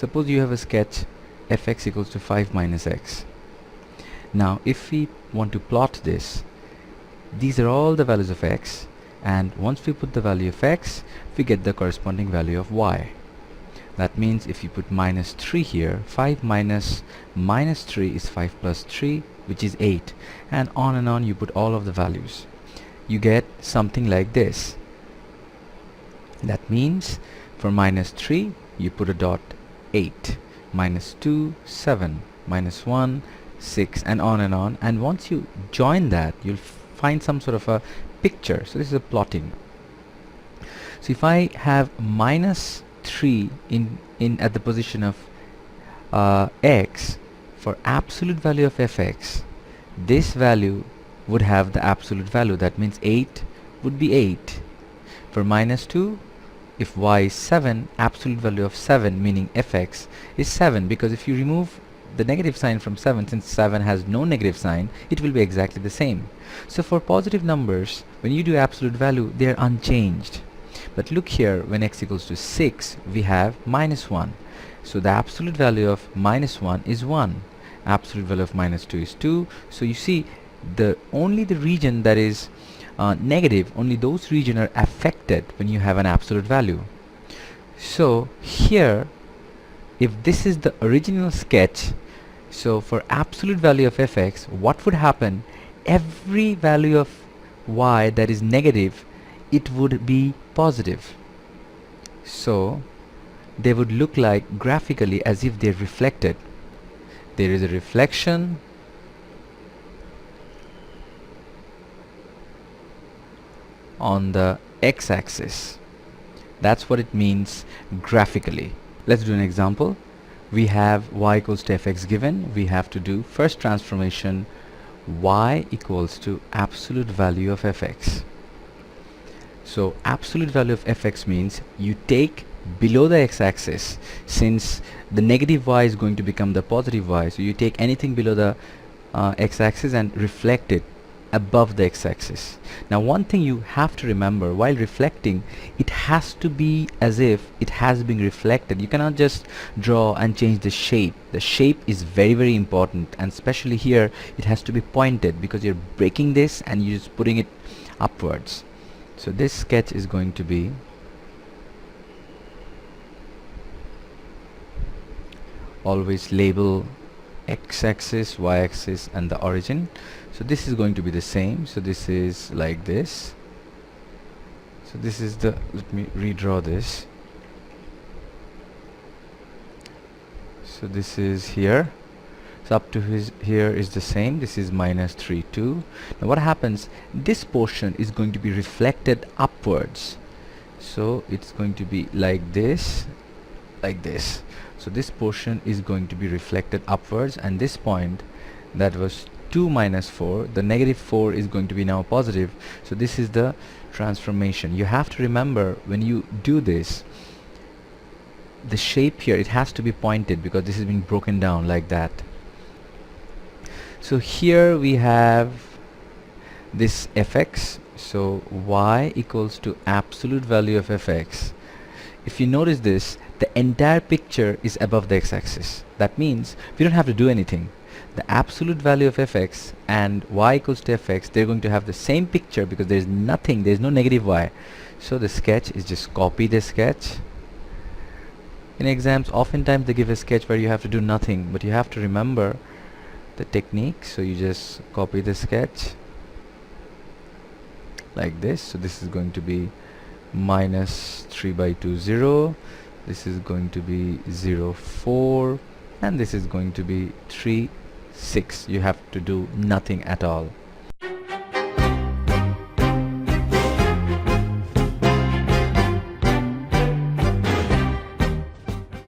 Suppose you have a sketch fx equals to 5 minus x. Now if we want to plot this, these are all the values of x, and once we put the value of x, we get the corresponding value of y. That means if you put minus 3 here, 5 minus minus 3 is 5 plus 3, which is 8, and on you put all of the values. You get something like this. That means for minus 3 you put a dot 8, minus 2 7, minus 1 6, and on, and once you join that you'll find some sort of a picture. So this is a plotting. So if I have minus 3 in at the position of x, for absolute value of fx, this value would have the absolute value. That means 8 would be 8. For minus 2, if y is 7, absolute value of 7, meaning fx, is 7, because if you remove the negative sign from 7, since 7 has no negative sign, it will be exactly the same. So for positive numbers, when you do absolute value, they are unchanged. But look here, when x equals to 6, we have minus 1. So the absolute value of minus 1 is 1. Absolute value of minus 2 is 2. So you see, only the region that is negative, only those regions are affected when you have an absolute value. So here, if this is the original sketch, so for absolute value of fx, what would happen? Every value of y that is negative, it would be positive. So they would look like graphically as if they're reflected. There is a reflection on the x-axis. That's what it means graphically. Let's do an example. We have y equals to fx given. We have to do first transformation, y equals to absolute value of fx. So absolute value of fx means you take below the x-axis, since the negative y is going to become the positive y, so you take anything below the x-axis and reflect it above the x-axis. Now one thing you have to remember, while reflecting, it has to be as if it has been reflected. You cannot just draw and change the shape. The shape is very important, and especially here it has to be pointed, because you're breaking this and you're just putting it upwards. So this sketch is going to be always label x-axis, y-axis, and the origin. So this is going to be the same. So this is like this. So this is the, let me redraw this. So this is here. So up to here is the same. This is minus 3 2. Now what happens, this portion is going to be reflected upwards. So it's going to be like this, like this. So this portion is going to be reflected upwards, and this point that was 2 minus 4, the negative 4 is going to be now positive. So this is the transformation. You have to remember, when you do this, the shape here, it has to be pointed, because this is being broken down like that. So here we have this fx. So y equals to absolute value of fx. If you notice this, the entire picture is above the x-axis. That means we don't have to do anything. The absolute value of fx and y equals to fx, they're going to have the same picture, because there's nothing, there's no negative y. So the sketch is just copy the sketch. In exams, oftentimes they give a sketch where you have to do nothing, but you have to remember the technique. So you just copy the sketch like this. So this is going to be minus 3 by 2 0. This is going to be 0 4, and this is going to be 3 6. You have to do nothing at all.